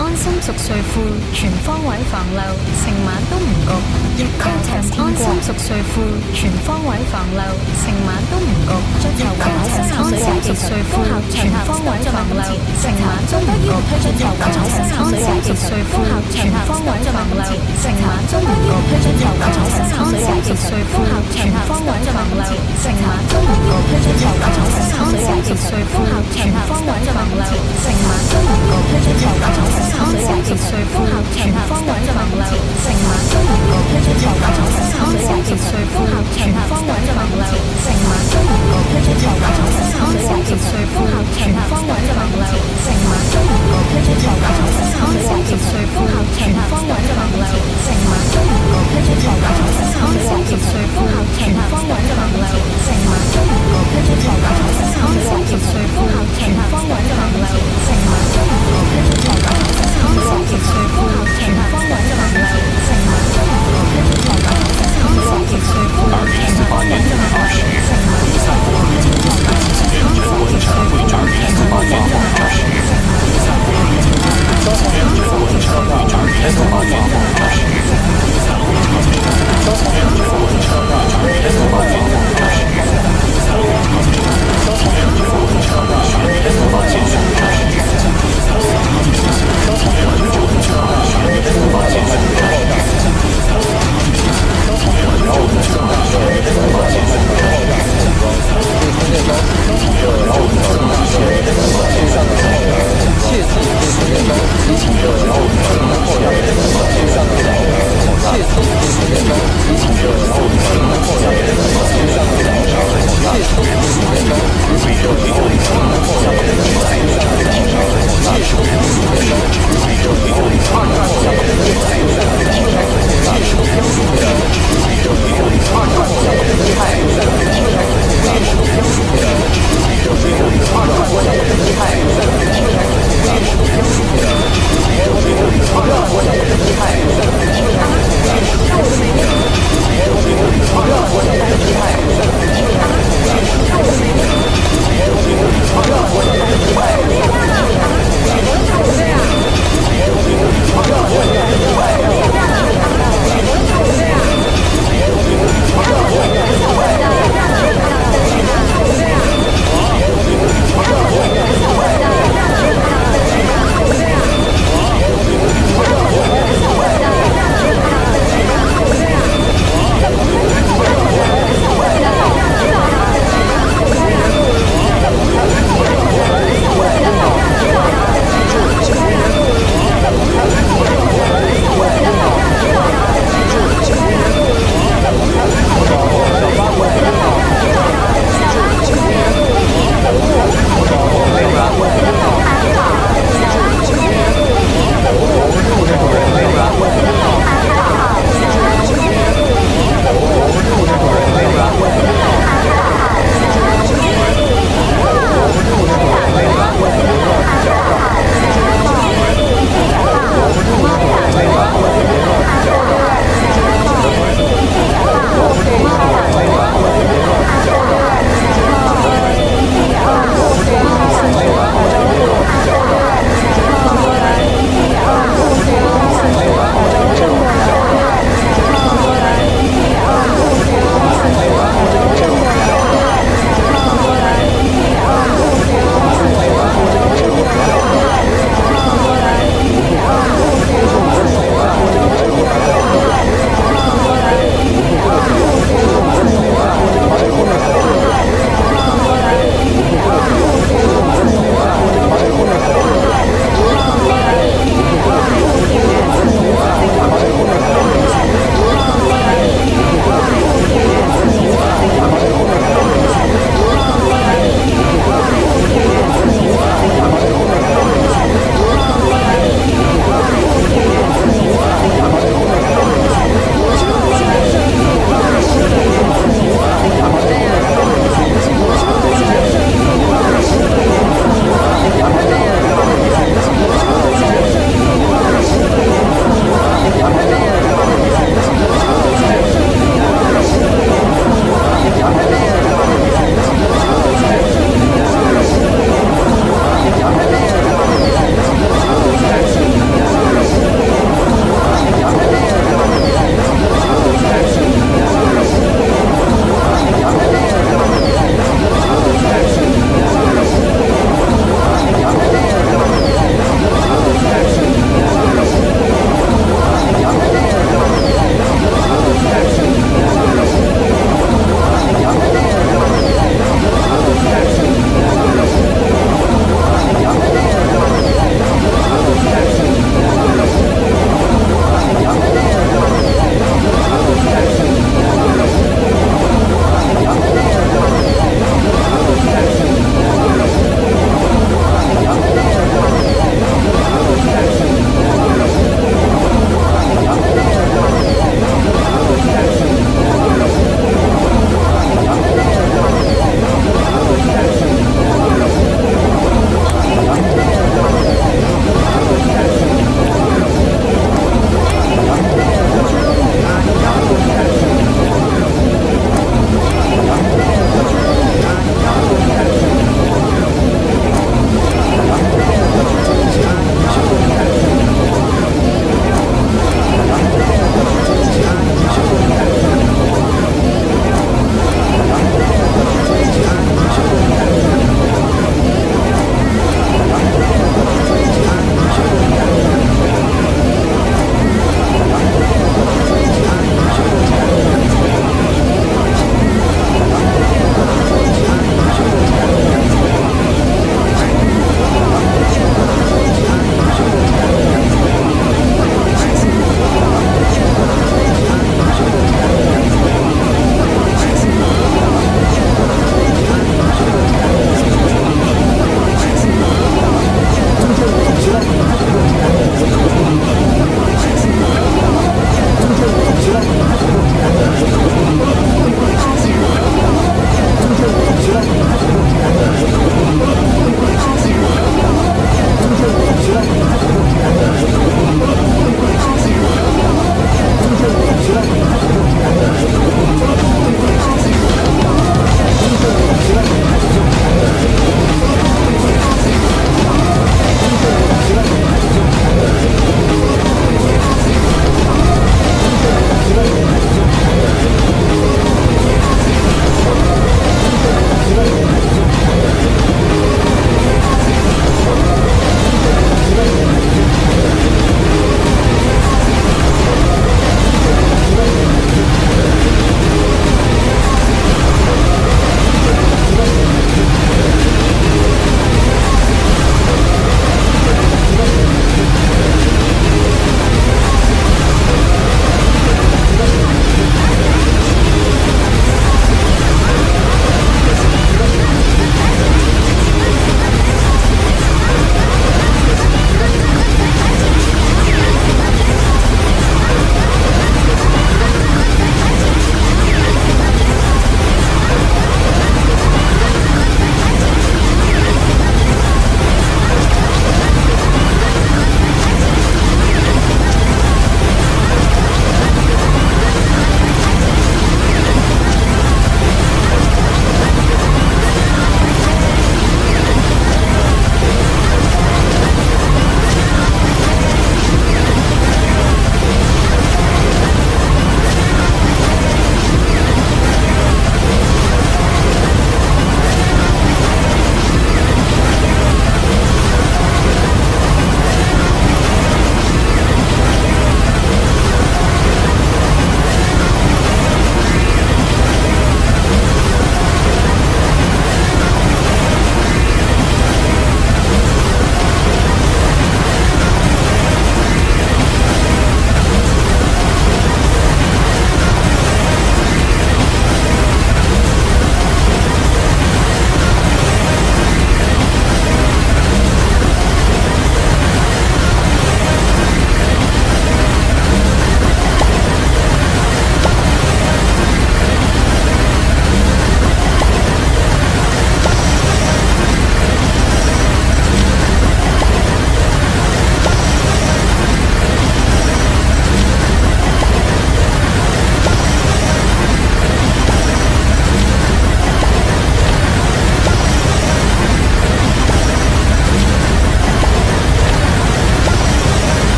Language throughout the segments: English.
安心熟睡褲，全方位防漏，成晚都唔焗。Cortex 安心熟睡褲，全方位防漏，成晚都唔焗。Cortex 安心熟睡褲，全方位防漏，成晚都唔焗。Cortex 安心熟睡褲，全方位防漏，成晚都唔焗。Cortex 安心熟睡褲，全方位防漏，成晚都唔焗。Cortex 安心熟睡褲，全方位防漏，成晚都唔焗。安心熟睡褲，全方位防漏，成晚都唔焗。安心熟睡褲，全方位防漏，成晚都唔焗。安心熟睡褲，全方位防漏，成晚都唔焗。安心熟睡褲，全方位防漏，成晚都唔焗。安心熟睡褲，全方位防漏，成晚都唔焗。安心熟睡褲，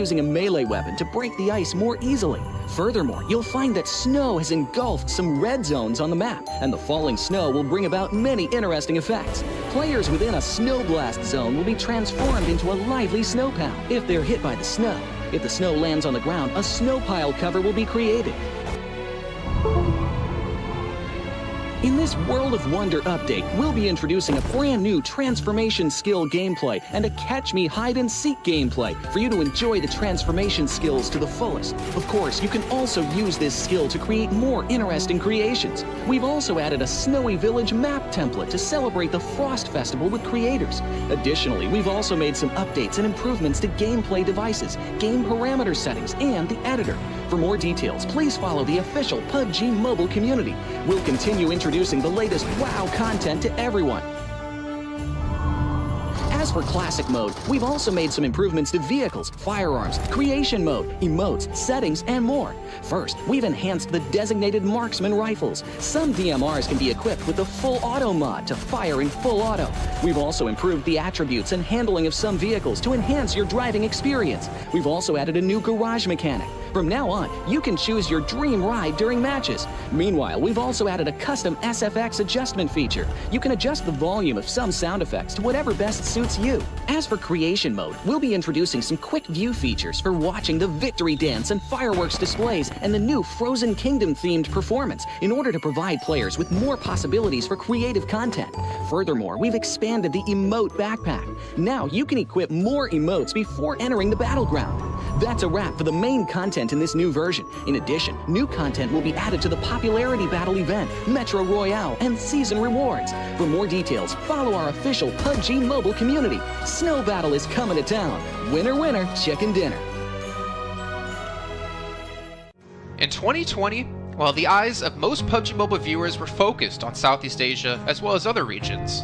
using a melee weapon to break the ice more easily. Furthermore, you'll find that snow has engulfed some red zones on the map, and the falling snow will bring about many interesting effects. Players within a snow blast zone will be transformed into a lively snow pal if they're hit by the snow. If the snow lands on the ground, a snow pile cover will be created. In this World of Wonder update, we'll be introducing a brand new transformation skill gameplay and a catch me hide and seek gameplay for you to enjoy the transformation skills to the fullest. Of course, you can also use this skill to create more interesting creations. We've also added a Snowy Village map template to celebrate the Frost Festival with creators. Additionally, we've also made some updates and improvements to gameplay devices, game parameter settings, and the editor. For more details, please follow the official PUBG mobile community. We'll continue introducing the latest WoW content to everyone. As for Classic Mode, we've also made some improvements to vehicles, firearms, creation mode, emotes, settings, and more. First, we've enhanced the designated marksman rifles. Some DMRs can be equipped with the full auto mod to fire in full auto. We've also improved the attributes and handling of some vehicles to enhance your driving experience. We've also added a new garage mechanic. From now on, you can choose your dream ride during matches. Meanwhile, we've also added a custom SFX adjustment feature. You can adjust the volume of some sound effects to whatever best suits you. As for creation mode, we'll be introducing some quick view features for watching the victory dance and fireworks displays and the new Frozen Kingdom themed performance in order to provide players with more possibilities for creative content. Furthermore, we've expanded the emote backpack. Now you can equip more emotes before entering the battleground. That's a wrap for the main content in this new version. In addition, new content will be added to the popularity battle event, Metro Royale, and season rewards. For more details, follow our official PUBG mobile community. Snow Battle is coming to town. Winner, winner, chicken dinner. In 2020, while the eyes of most PUBG Mobile viewers were focused on Southeast Asia as well as other regions,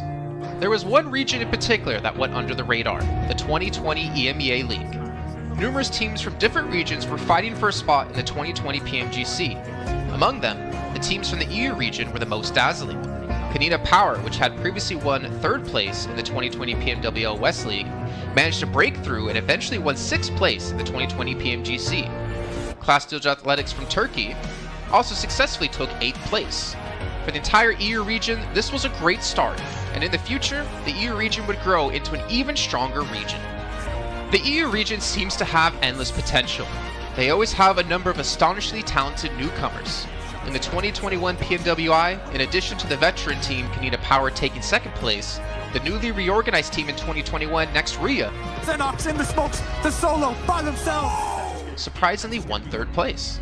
there was one region in particular that went under the radar, the 2020 EMEA League. Numerous teams from different regions were fighting for a spot in the 2020 PMGC. Among them, the teams from the EU region were the most dazzling. Canina Power, which had previously won 3rd place in the 2020 PMWL West League, managed to break through and eventually won 6th place in the 2020 PMGC. Class Dilge Athletics from Turkey also successfully took 8th place. For the entire EU region, this was a great start, and in the future, the EU region would grow into an even stronger region. The EU region seems to have endless potential. They always have a number of astonishingly talented newcomers. In the 2021 PMWI, in addition to the veteran team Canina Power taking 2nd place, the newly reorganized team in 2021, Next Rhea, Xenox in the smokes, the solo by themselves, surprisingly won 3rd place.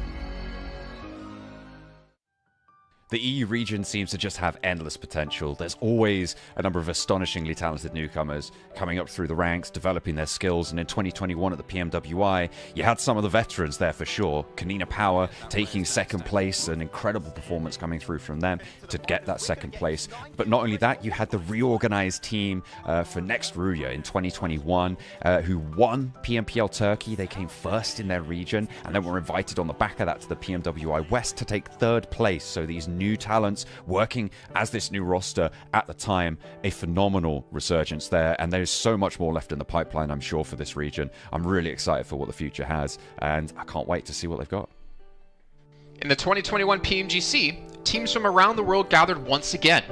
The EU region seems to just have endless potential. There's always a number of astonishingly talented newcomers coming up through the ranks, developing their skills, and in 2021 at the PMWI, you had some of the veterans there for sure. Canina Power taking 2nd place, an incredible performance coming through from them to get that 2nd place. But not only that, you had the reorganized team for Next Rhea in 2021 who won PMPL Turkey. They came 1st in their region and then were invited on the back of that to the PMWI West to take 3rd place. So these new talents working as this new roster at the time, a phenomenal resurgence there, and there's so much more left in the pipeline, I'm sure, for this region. I'm really excited for what the future has, and I can't wait to see what they've got. In the 2021 PMGC, teams from around the world gathered once again.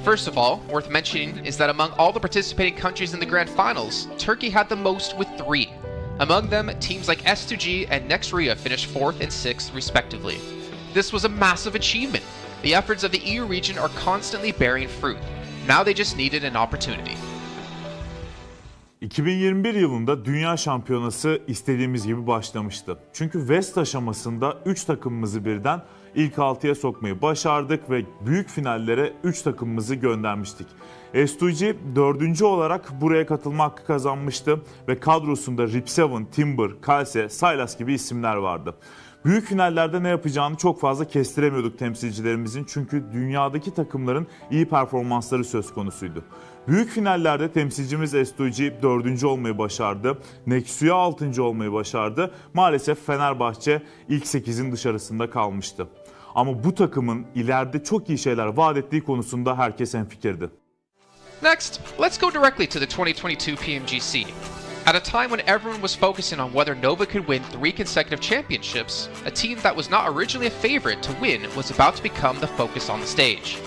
First of all, worth mentioning is that among all the participating countries in the Grand Finals, Turkey had the most with 3. Among them, teams like S2G and Next Rhea finished 4th and 6th respectively. This was a massive achievement. The efforts of the EU region are constantly bearing fruit. Now they just needed an opportunity. 2021 yılında Dünya Şampiyonası istediğimiz gibi başlamıştı. Çünkü West aşamasında 3 takımımızı birden ilk 6'ya sokmayı başardık ve büyük finallere 3 takımımızı göndermiştik. S2G 4. olarak buraya katılma hakkı kazanmıştı ve kadrosunda Rip7, Timber, Kalse, Sylas gibi isimler vardı. Büyük finallerde ne yapacağını çok fazla kestiremiyorduk temsilcilerimizin, çünkü dünyadaki takımların iyi performansları söz konusuydu. Büyük finallerde temsilcimiz S2G 4. olmayı başardı. Nexu'ya 6. olmayı başardı. Maalesef Fenerbahçe ilk 8'in dışarısında kalmıştı. Ama bu takımın ileride çok iyi şeyler vaat ettiği konusunda herkes hemfikirdi. Next, let's go directly to the 2022 PMGC. At a time when everyone was focusing on whether Nova could win 3 consecutive championships, a team that was not originally a favorite to win was about to become the focus on the stage.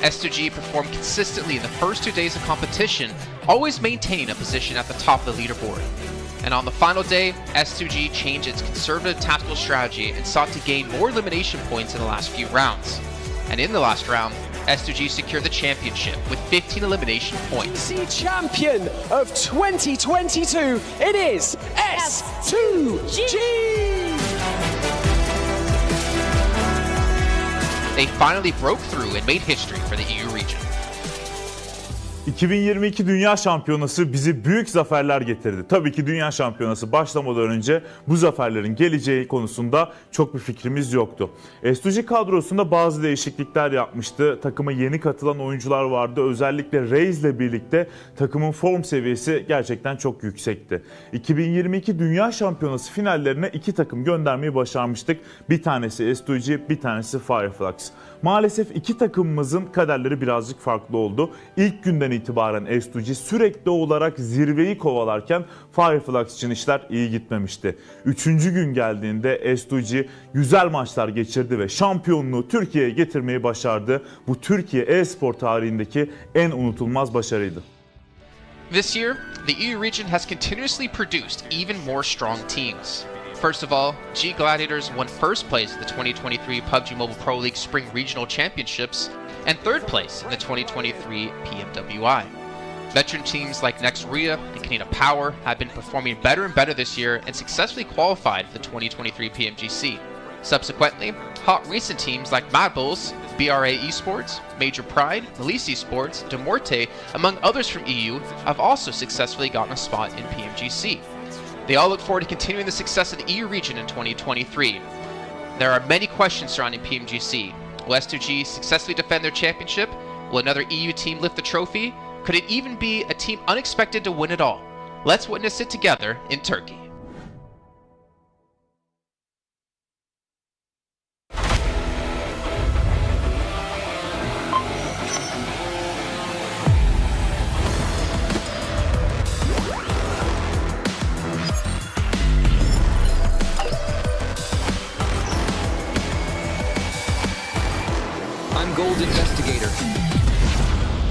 S2G performed consistently in the first 2 days of competition, always maintaining a position at the top of the leaderboard. And on the final day, S2G changed its conservative tactical strategy and sought to gain more elimination points in the last few rounds. And in the last round, S2G secured the championship with 15 elimination points. The champion of 2022, it is S2G! They finally broke through and made history for the EU region. 2022 Dünya Şampiyonası bizi büyük zaferler getirdi. Tabii ki Dünya Şampiyonası başlamadan önce bu zaferlerin geleceği konusunda çok bir fikrimiz yoktu. S2G kadrosunda bazı değişiklikler yapmıştı. Takıma yeni katılan oyuncular vardı. Özellikle Reis ile birlikte takımın form seviyesi gerçekten çok yüksekti. 2022 Dünya Şampiyonası finallerine 2 takım göndermeyi başarmıştık. Bir tanesi S2G, bir tanesi Fireflux. Maalesef 2 takımımızın kaderleri birazcık farklı oldu. İlk günden itibaren S2G sürekli olarak zirveyi kovalarken Fireflux için işler iyi gitmemişti. 3. gün geldiğinde S2G güzel maçlar geçirdi ve şampiyonluğu Türkiye'ye getirmeyi başardı. Bu Türkiye e-spor tarihindeki en unutulmaz başarıydı. This year, the EU region has continuously produced even more strong teams. First of all, G Gladiators won first place at the 2023 PUBG Mobile Pro League Spring Regional Championships and third place in the 2023 PMWI. Veteran teams like Next Ria and Canada Power have been performing better and better this year and successfully qualified for the 2023 PMGC. Subsequently, hot recent teams like Mad Bulls, BRA Esports, Major Pride, Elise Esports, Demorte, among others from EU, have also successfully gotten a spot in PMGC. They all look forward to continuing the success of the EU region in 2023. There are many questions surrounding PMGC. Will S2G successfully defend their championship? Will another EU team lift the trophy? Could it even be a team unexpected to win it all? Let's witness it together in Turkey. I'm Gold Investigator.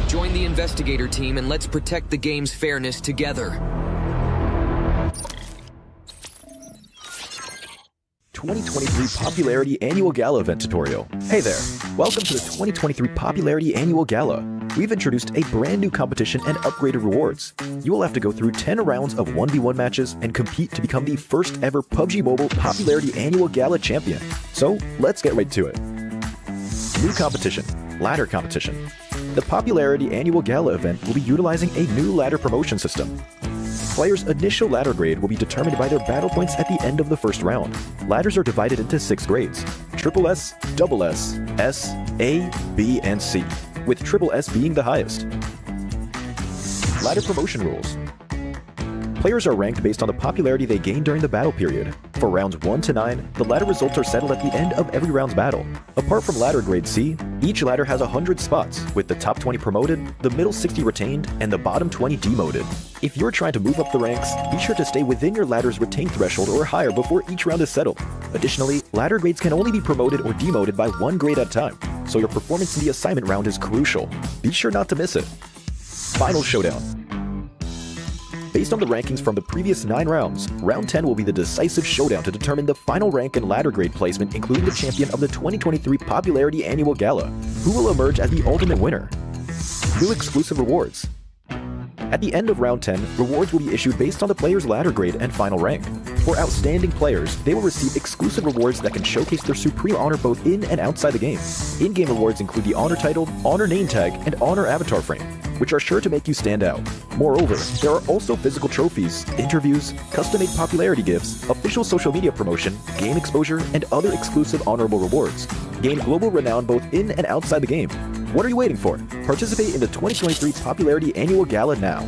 Join the Investigator team and let's protect the game's fairness together. 2023 Popularity Annual Gala event tutorial. Hey there, welcome to the 2023 Popularity Annual Gala. We've introduced a brand new competition and upgraded rewards. You will have to go through 10 rounds of 1v1 matches and compete to become the first ever PUBG Mobile Popularity Annual Gala champion. So let's get right to it. New competition, ladder competition. The Popularity Annual Gala event will be utilizing a new ladder promotion system. Players' initial ladder grade will be determined by their battle points at the end of the first round. Ladders are divided into 6 grades: Triple S, Double S, S, A, B, and C, with Triple S being the highest. Ladder promotion rules. Players are ranked based on the popularity they gain during the battle period. For rounds 1 to 9, the ladder results are settled at the end of every round's battle. Apart from ladder grade C, each ladder has 100 spots, with the top 20 promoted, the middle 60 retained, and the bottom 20 demoted. If you're trying to move up the ranks, be sure to stay within your ladder's retained threshold or higher before each round is settled. Additionally, ladder grades can only be promoted or demoted by 1 grade at a time, so your performance in the assignment round is crucial. Be sure not to miss it. Final showdown. Based on the rankings from the previous 9 rounds, round 10 will be the decisive showdown to determine the final rank and ladder grade placement, including the champion of the 2023 Popularity Annual Gala, who will emerge as the ultimate winner. New exclusive rewards. At the end of round 10, rewards will be issued based on the player's ladder grade and final rank. For outstanding players, they will receive exclusive rewards that can showcase their supreme honor both in and outside the game. In-game rewards include the Honor Title, Honor Name Tag, and Honor Avatar Frame, which are sure to make you stand out. Moreover, there are also physical trophies, interviews, custom-made popularity gifts, official social media promotion, game exposure, and other exclusive honorable rewards. Gain global renown both in and outside the game. What are you waiting for? Participate in the 2023 Popularity Annual Gala now.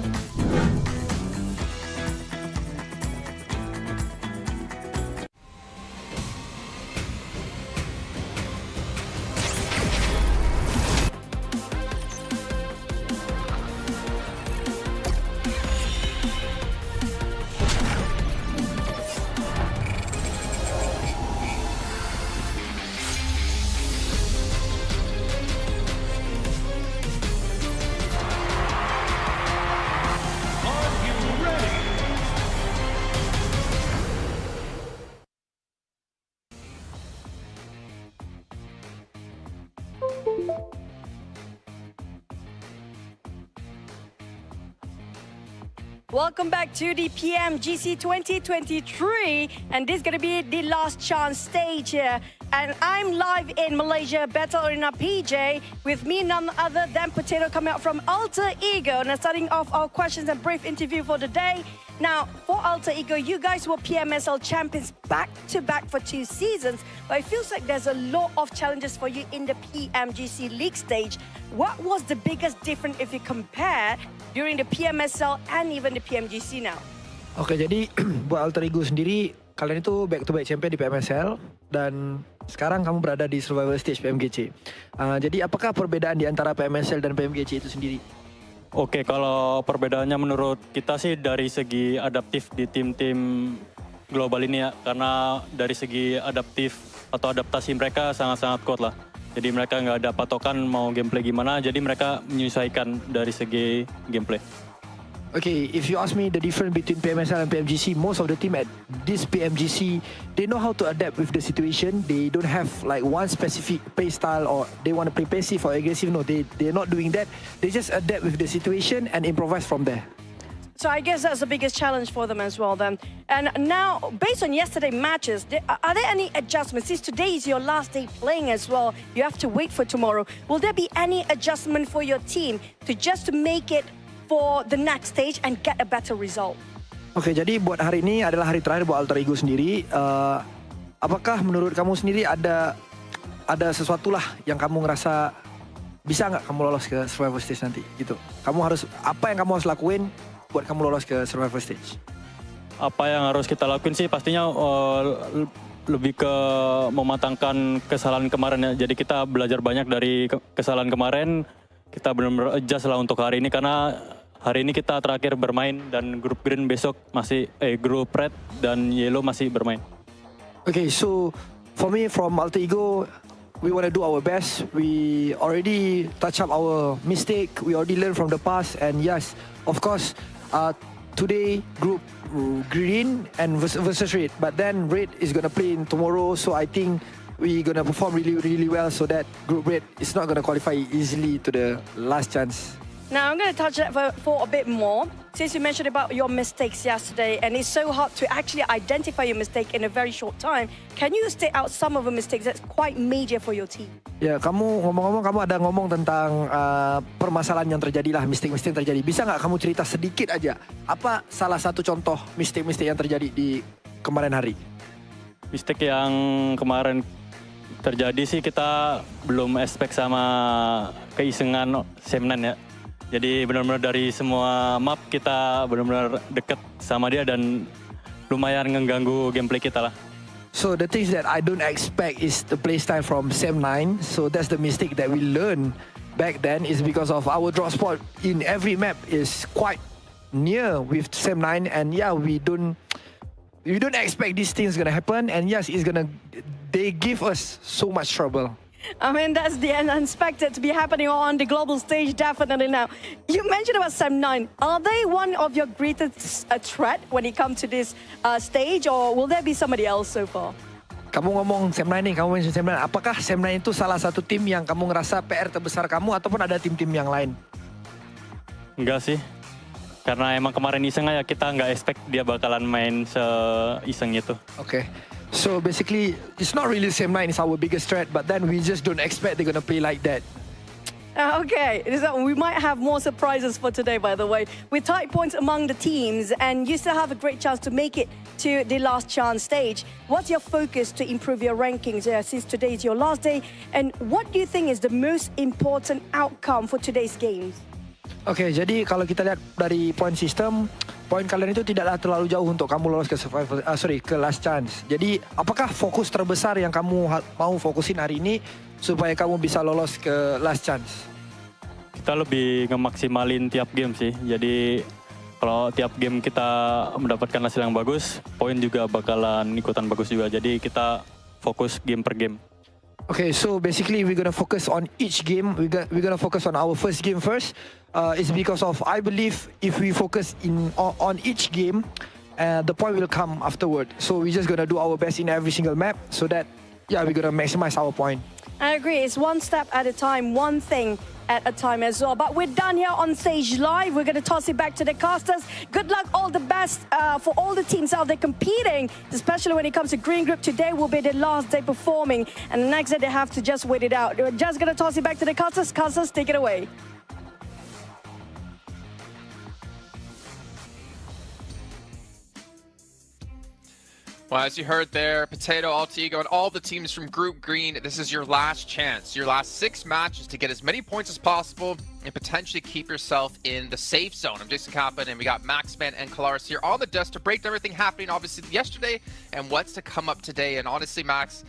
Welcome back to the PMGC 2023, and this is going to be the last chance stage here. And I'm live in Malaysia, Battle Arena PJ, with me none other than Potato coming out from Alter Ego. Now starting off our questions and brief interview for the day. Now, for Alter Ego, you guys were PMSL champions back-to-back for 2 seasons, but it feels like there's a lot of challenges for you in the PMGC League stage. What was the biggest difference if you compare during the PMSL and even the PMGC now? Oke, jadi buat Alter Ego sendiri, kalian itu back-to-back champion di PMSL dan sekarang kamu berada di survival stage PMGC. Jadi apakah perbedaan di antara PMSL dan PMGC itu sendiri? Oke, kalau perbedaannya menurut kita sih dari segi adaptif di tim-tim global ini ya. Karena dari segi adaptif atau adaptasi mereka sangat-sangat kuat lah. Jadi mereka nggak ada patokan mau gameplay gimana, jadi mereka menyesuaikan dari segi gameplay. Okay, if you ask me the difference between PMSL and PMGC, most of the team at this PMGC, they know how to adapt with the situation. They don't have like one specific play style or they want to play passive or aggressive. No, they're not doing that. They just adapt with the situation and improvise from there. So I guess that's the biggest challenge for them as well then. And now, based on yesterday's matches, are there any adjustments? Since today is your last day playing as well, you have to wait for tomorrow. Will there be any adjustment for your team to just make it for the next stage and get a better result? Oke, jadi buat hari ini adalah hari terakhir buat Alter Ego sendiri. Apakah menurut kamu sendiri ada sesuatu lah yang kamu ngerasa bisa nggak kamu lolos ke survival stage nanti gitu? Apa yang kamu harus lakuin buat kamu lolos ke survival stage? Apa yang harus kita lakuin sih pastinya lebih ke mematangkan kesalahan kemarin ya. Jadi kita belajar banyak dari kesalahan kemarin. Kita benar-benar adjust lah untuk hari ini karena hari ini kita terakhir bermain dan grup green besok masih grup red dan yellow masih bermain. Okay, so for me from Alter Ego, we want to do our best. We already touch up our mistake. We already learned from the past, and yes, of course, today group green and versus red, but then red is gonna play in tomorrow. So I think we're gonna perform really well so that group red is not gonna qualify easily to the last chance. Now I'm gonna touch that for a bit more. Since you mentioned about your mistakes yesterday, and it's so hard to actually identify your mistake in a very short time, can you state out some of the mistakes that's quite major for your team? Ya, kamu ngomong-ngomong, kamu ada ngomong tentang permasalahan yang terjadi lah, mistake-mistake yang terjadi. Bisa nggak kamu cerita sedikit aja, apa salah satu contoh mistake-mistake yang terjadi di kemarin hari? Mistake yang kemarin terjadi sih kita belum expect sama keisengan Semnan ya. Jadi benar-benar dari semua map kita benar-benar deket sama dia dan lumayan mengganggu gameplay kita lah. So the things that I don't expect is the playstyle from Sem9. So that's the mistake that we learned back then is because of our drop spot in every map is quite near with Sem9, and yeah, we don't expect these things gonna happen, and yes, they give us so much trouble. I mean, that's the unexpected to be happening on the global stage, definitely now. You mentioned about Sem9. Are they one of your greatest threat when it comes to this stage, or will there be somebody else so far? Kamu ngomong Sem9 nih, kamu mention Sem9. Apakah Sem9 itu salah satu tim yang kamu ngerasa PR terbesar kamu, ataupun ada tim-tim yang lain? Enggak sih. Karena emang kemarin iseng aja, kita nggak expect dia bakalan main se-iseng itu. Okay. So basically, it's not really Sem9 is our biggest threat, but then we just don't expect they're gonna play like that. Okay, so we might have more surprises for today, by the way. With tight points among the teams, and you still have a great chance to make it to the last chance stage. What's your focus to improve your rankings since today is your last day? And what do you think is the most important outcome for today's games? Oke, jadi kalau kita lihat dari point system, poin kalian itu tidaklah terlalu jauh untuk kamu lolos ke ke last chance. Jadi, apakah fokus terbesar yang kamu mau fokusin hari ini supaya kamu bisa lolos ke last chance? Kita lebih ngemaksimalin tiap game sih. Jadi, kalau tiap game kita mendapatkan hasil yang bagus, poin juga bakalan ikutan bagus juga. Jadi, kita fokus game per game. Okay, so basically we're gonna focus on each game. We're gonna focus on our first game first. It's because of I believe if we focus on each game, the point will come afterward. So we're just gonna do our best in every single map so that we're gonna maximize our point. I agree. It's one step at a time, one thing at a time as well. But we're done here on stage live. We're going to toss it back to the casters. Good luck, all the best for all the teams out there competing, especially when it comes to Green Group. Today will be the last day performing, and the next day they have to just wait it out. We're just going to toss it back to the casters. Casters, take it away. Well, as you heard there, Potato, Alter Ego, and all the teams from Group Green, this is your last chance, your last 6 matches to get as many points as possible and potentially keep yourself in the safe zone. I'm Jason Kaplan, and we got Maxman and Kalaris here on the desk to break down everything happening, obviously, yesterday and what's to come up today. And honestly, Max,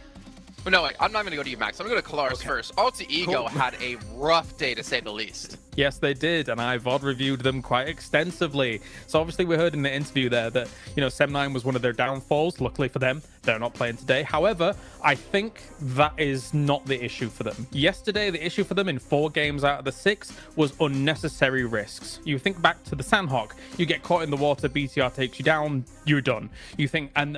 well, no, wait, I'm not going to go to you, Max. I'm going to go to Kalaris first. Alter Ego had a rough day, to say the least. Yes, they did, and I VOD reviewed them quite extensively. So obviously we heard in the interview there that, you know, Sem9 was one of their downfalls. Luckily for them, they're not playing today. However, I think that is not the issue for them. Yesterday, the issue for them in 4 games out of the 6 was unnecessary risks. You think back to the Sandhawk, you get caught in the water, BTR takes you down, you're done. You think, and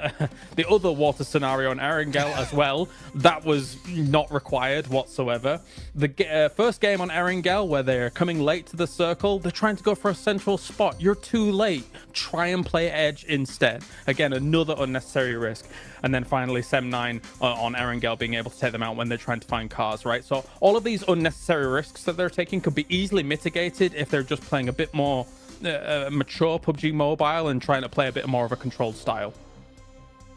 the other water scenario on Erangel as well, that was not required whatsoever. The first game on Erangel, where they're coming late to the circle, they're trying to go for a central spot. You're too late. Try and play edge instead. Again, another unnecessary risk. And then finally, Sem9 on Erangel being able to take them out when they're trying to find cars, right? So all of these unnecessary risks that they're taking could be easily mitigated if they're just playing a bit more mature PUBG Mobile and trying to play a bit more of a controlled style.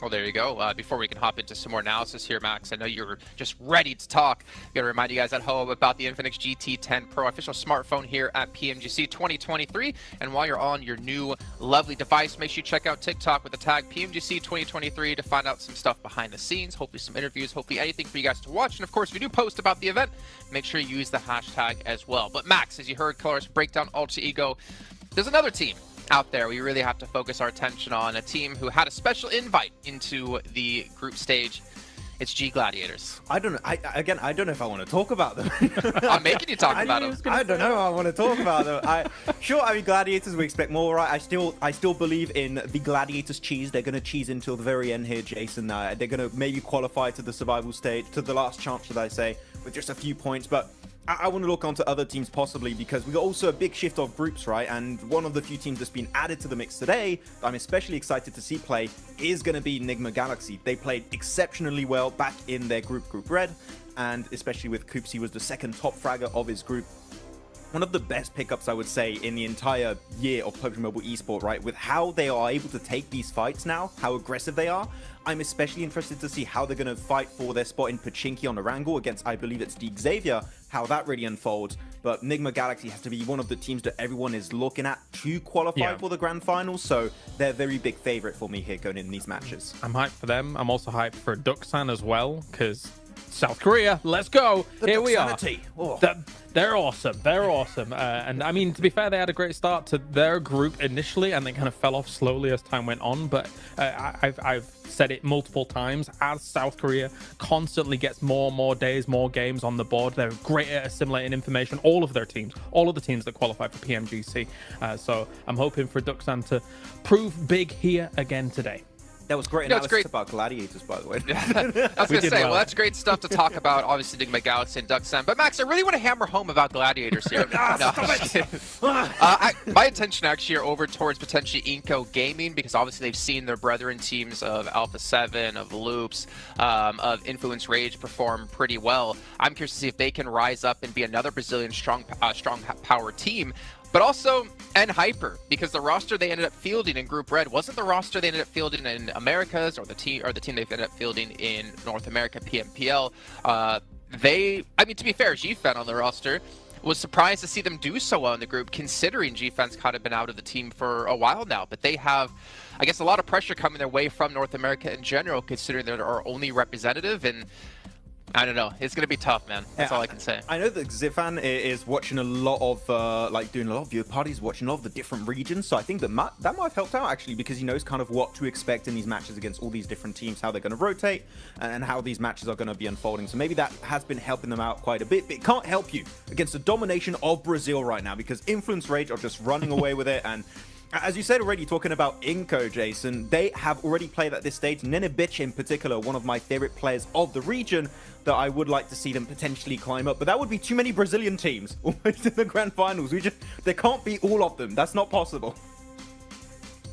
Well, there you go. Before we can hop into some more analysis here, Max, I know you're just ready to talk. I'm going to remind you guys at home about the Infinix GT10 Pro official smartphone here at PMGC 2023. And while you're on your new lovely device, make sure you check out TikTok with the tag PMGC 2023 to find out some stuff behind the scenes, hopefully some interviews, hopefully anything for you guys to watch. And of course, if we do post about the event, make sure you use the hashtag as well. But Max, as you heard Kalaris break down Alter Ego, there's another team out there we really have to focus our attention on, a team who had a special invite into the group stage. It's G Gladiators. I don't know. I don't know if I want to talk about them. I'm making you talk about them. I don't know. I want to talk about them. I mean, Gladiators, we expect more, right? I still believe in the Gladiators cheese. They're going to cheese until the very end here, Jason. They're going to maybe qualify to the survival stage, to the last chance, should I say, with just a few points. But I want to look onto other teams possibly, because we got also a big shift of groups, right? And one of the few teams that's been added to the mix today, I'm especially excited to see play, is going to be Nigma Galaxy. They played exceptionally well back in their Group Red, and especially with Coops, he was the second top fragger of his group. One of the best pickups, I would say, in the entire year of PUBG Mobile eSport, right? With how they are able to take these fights now, how aggressive they are. I'm especially interested to see how they're going to fight for their spot in Pachinki on the Wrangle against, I believe it's Deep Xavier, how that really unfolds. But Nigma Galaxy has to be one of the teams that everyone is looking at to qualify for the Grand Finals, so they're a very big favorite for me here going in these matches. I'm hyped for them. I'm also hyped for Duxan as well, because South Korea, let's go. Here we are. Oh. They're awesome. They're awesome. And I mean, to be fair, they had a great start to their group initially, and they kind of fell off slowly as time went on. But I've said it multiple times, as South Korea constantly gets more and more days, more games on the board, they're great at assimilating information. All of their teams, all of the teams that qualify for PMGC. So I'm hoping for Duxan to prove big here again today. That was great analysis about Gladiators, by the way. I was going to say, well, that's great stuff to talk about, obviously, Nigma Galaxy and Duxan. But, Max, I really want to hammer home about Gladiators here. My attention actually are over towards potentially Inco Gaming, because obviously they've seen their brethren teams of Alpha 7, of Loops, of Influence Rage perform pretty well. I'm curious to see if they can rise up and be another Brazilian strong power team. But also, and Hyper, because the roster they ended up fielding in Group Red wasn't the roster they ended up fielding in Americas, or the team they ended up fielding in North America PMPL. I mean, to be fair, GFen on the roster was surprised to see them do so well in the group, considering GFen's kind of been out of the team for a while now. But they have, I guess, a lot of pressure coming their way from North America in general, considering they're our only representative. And I don't know. It's going to be tough, man. That's all I can say. I know that Zifan is watching a lot of, doing a lot of viewer parties, watching a lot of the different regions. So I think that might have helped out, actually, because he knows kind of what to expect in these matches against all these different teams, how they're going to rotate, and how these matches are going to be unfolding. So maybe that has been helping them out quite a bit. But it can't help you against the domination of Brazil right now, because Influence Rage are just running away with it. And As you said already, talking about Inco, Jason, they have already played at this stage. Nenebich in particular, one of my favorite players of the region that I would like to see them potentially climb up. But that would be too many Brazilian teams almost in the grand finals. There can't be all of them. That's not possible.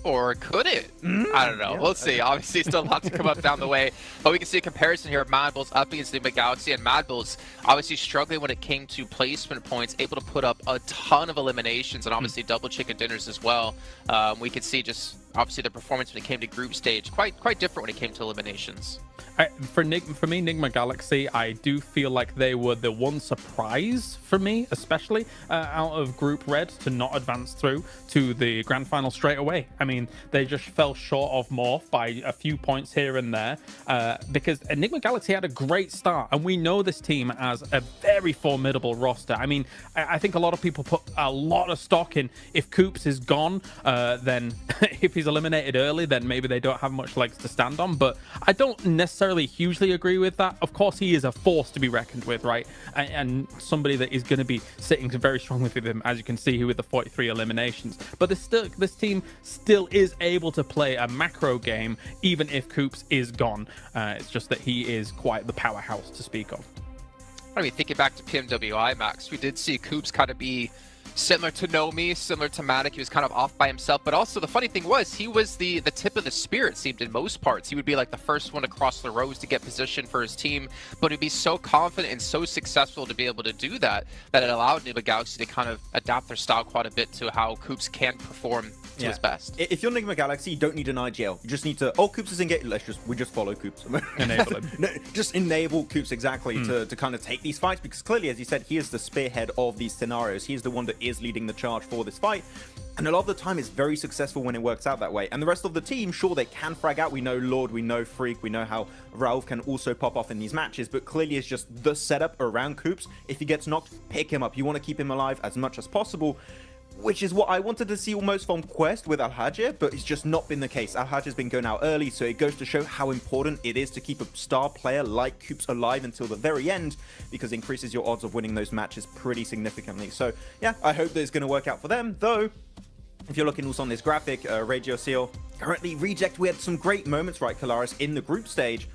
Or could it? I don't know. Yeah, we'll see. Obviously, still a lot to come up down the way. But we can see a comparison here of Mad Bulls up against Enigma Galaxy. And Mad Bulls obviously struggling when it came to placement points, able to put up a ton of eliminations and obviously double chicken dinners as well. We could see just obviously the performance when it came to group stage quite different when it came to eliminations. For me, Enigma Galaxy, I do feel like they were the one surprise for me, especially out of Group Red, to not advance through to the grand final straight away. I mean, they just fell short of Morph by a few points here and there because Enigma Galaxy had a great start, and we know this team as a very formidable roster. I mean, I think a lot of people put a lot of stock in if Coops is gone, then if he's eliminated early, then maybe they don't have much legs to stand on, but I don't necessarily hugely agree with that. Of course, he is a force to be reckoned with, right? And somebody that is going to be sitting very strongly with him, as you can see here with the 43 eliminations. But this team still is able to play a macro game, even if Coops is gone. It's just that he is quite the powerhouse to speak of. I mean, thinking back to PMWI, Max, we did see Coops kind of be similar to Nomi, similar to Matic. He was kind of off by himself, but also the funny thing was he was the tip of the spear, it seemed, in most parts. He would be like the first one to cross the rows to get position for his team, but he'd be so confident and so successful to be able to do that it allowed Enigma Galaxy to kind of adapt their style quite a bit to how Coops can perform to his best. If you're Enigma Galaxy, you don't need an IGL. You just need to, Coops is engaged, we just follow Coops. Enable him. No, just enable Coops, exactly, to kind of take these fights, because clearly, as you said, he is the spearhead of these scenarios. He is the one that is leading the charge for this fight. And a lot of the time it's very successful when it works out that way. And the rest of the team, sure, they can frag out. We know Lord, we know Freak, we know how Rauf can also pop off in these matches, but clearly it's just the setup around Coops. If he gets knocked, pick him up. You want to keep him alive as much as possible, which is what I wanted to see almost from Quest with Al-Hajir, but it's just not been the case. Al-Hajir's been going out early, so it goes to show how important it is to keep a star player like Coops alive until the very end, because it increases your odds of winning those matches pretty significantly. So yeah, I hope that it's going to work out for them, though. If you're looking also on this graphic, Radio Seal, currently Reject, we had some great moments, right, Kalaris, in the group stage.